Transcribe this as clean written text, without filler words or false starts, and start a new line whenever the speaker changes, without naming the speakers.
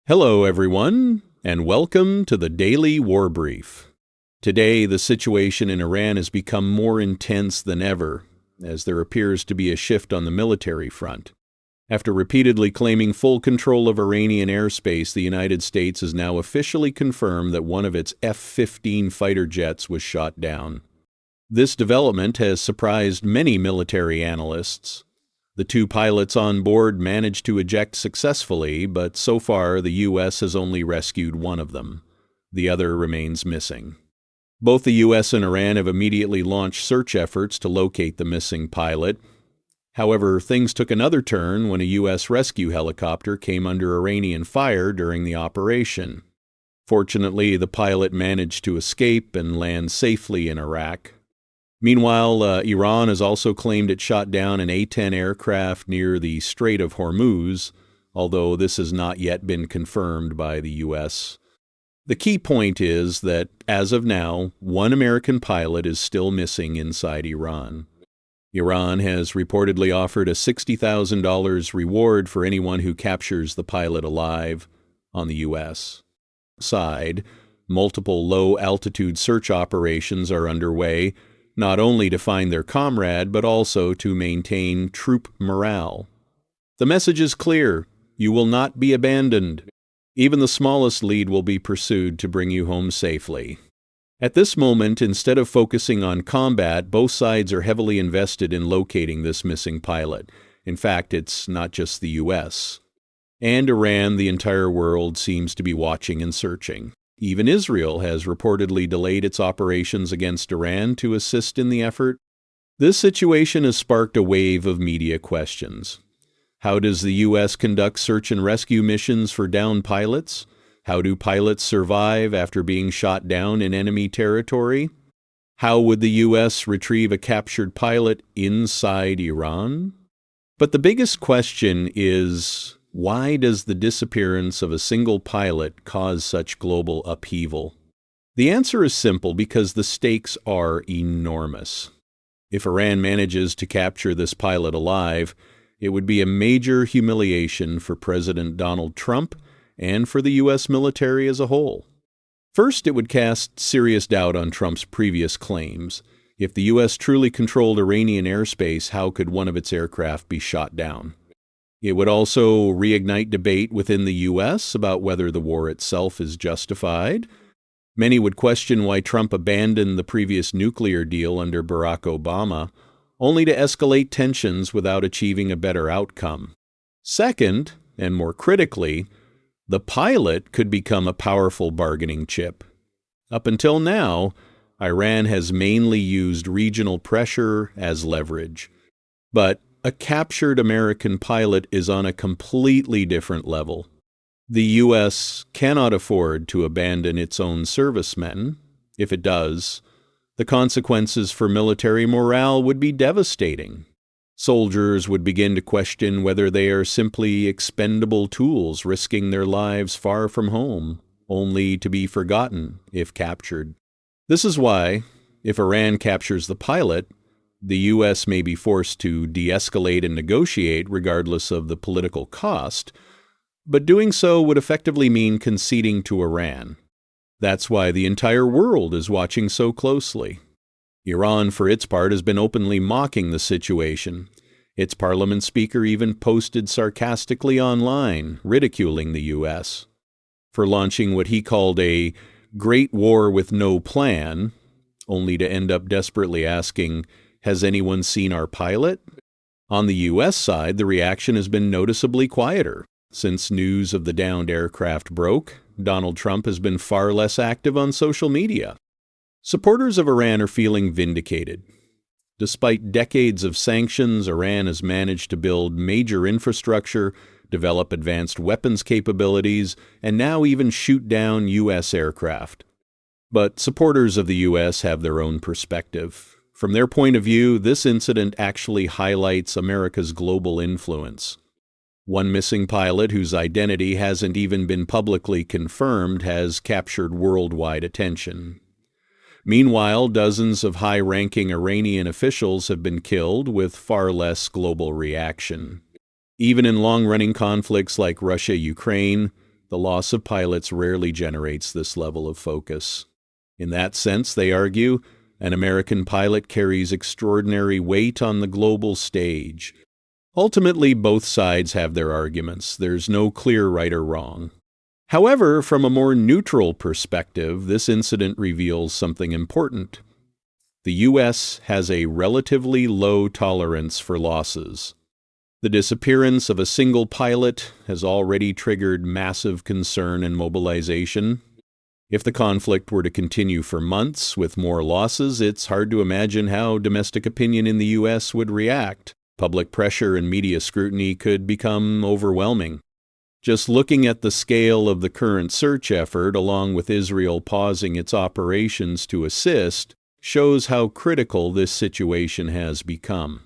Hello, everyone, and welcome to the Daily War Brief. Today, the situation in Iran has become more intense than ever, as there appears to be a shift on the military front. After repeatedly claiming full control of Iranian airspace, the United States has now officially confirmed that one of its F-15 fighter jets was shot down. This development has surprised many military analysts. The two pilots on board managed to eject successfully, but so far the U.S. has only rescued one of them. The other remains missing. Both the U.S. and Iran have immediately launched search efforts to locate the missing pilot. However, things took another turn when a U.S. rescue helicopter came under Iranian fire during the operation. Fortunately, the pilot managed to escape and land safely in Iraq. Meanwhile, Iran has also claimed it shot down an A-10 aircraft near the Strait of Hormuz, although this has not yet been confirmed by the U.S. The key point is that, as of now, one American pilot is still missing inside Iran. Iran has reportedly offered a $60,000 reward for anyone who captures the pilot alive. On the U.S. side, multiple low-altitude search operations are underway, not only to find their comrade, but also to maintain troop morale. The message is clear: you will not be abandoned. Even the smallest lead will be pursued to bring you home safely. At this moment, instead of focusing on combat, both sides are heavily invested in locating this missing pilot. In fact, it's not just the U.S. and Iran. The entire world seems to be watching and searching. Even Israel has reportedly delayed its operations against Iran to assist in the effort. This situation has sparked a wave of media questions. How does the U.S. conduct search and rescue missions for downed pilots? How do pilots survive after being shot down in enemy territory? How would the U.S. retrieve a captured pilot inside Iran? But the biggest question is, why does the disappearance of a single pilot cause such global upheaval? The answer is simple: because the stakes are enormous. If Iran manages to capture this pilot alive, it would be a major humiliation for President Donald Trump and for the U.S. military as a whole. First, it would cast serious doubt on Trump's previous claims. If the U.S. truly controlled Iranian airspace, how could one of its aircraft be shot down? It would also reignite debate within the U.S. about whether the war itself is justified. Many would question why Trump abandoned the previous nuclear deal under Barack Obama, only to escalate tensions without achieving a better outcome. Second, and more critically, the pilot could become a powerful bargaining chip. Up until now, Iran has mainly used regional pressure as leverage. But a captured American pilot is on a completely different level. The U.S. cannot afford to abandon its own servicemen. If it does, the consequences for military morale would be devastating. Soldiers would begin to question whether they are simply expendable tools risking their lives far from home, only to be forgotten if captured. This is why, if Iran captures the pilot, the U.S. may be forced to de-escalate and negotiate regardless of the political cost, but doing so would effectively mean conceding to Iran. That's why the entire world is watching so closely. Iran, for its part, has been openly mocking the situation. Its parliament speaker even posted sarcastically online, ridiculing the U.S. for launching what he called a great war with no plan, only to end up desperately asking, "Has anyone seen our pilot?" On the U.S. side, the reaction has been noticeably quieter. Since news of the downed aircraft broke, Donald Trump has been far less active on social media. Supporters of Iran are feeling vindicated. Despite decades of sanctions, Iran has managed to build major infrastructure, develop advanced weapons capabilities, and now even shoot down U.S. aircraft. But supporters of the U.S. have their own perspective. From their point of view, this incident actually highlights America's global influence. One missing pilot, whose identity hasn't even been publicly confirmed, has captured worldwide attention. Meanwhile, dozens of high-ranking Iranian officials have been killed with far less global reaction. Even in long-running conflicts like Russia-Ukraine, The loss of pilots rarely generates this level of focus. In that sense, they argue, an American pilot carries extraordinary weight on the global stage. Ultimately, both sides have their arguments. There's no clear right or wrong. However, from a more neutral perspective, this incident reveals something important. The U.S. has a relatively low tolerance for losses. The disappearance of a single pilot has already triggered massive concern and mobilization. If the conflict were to continue for months with more losses, it's hard to imagine how domestic opinion in the U.S. would react. Public pressure and media scrutiny could become overwhelming. Just looking at the scale of the current search effort, along with Israel pausing its operations to assist, shows how critical this situation has become.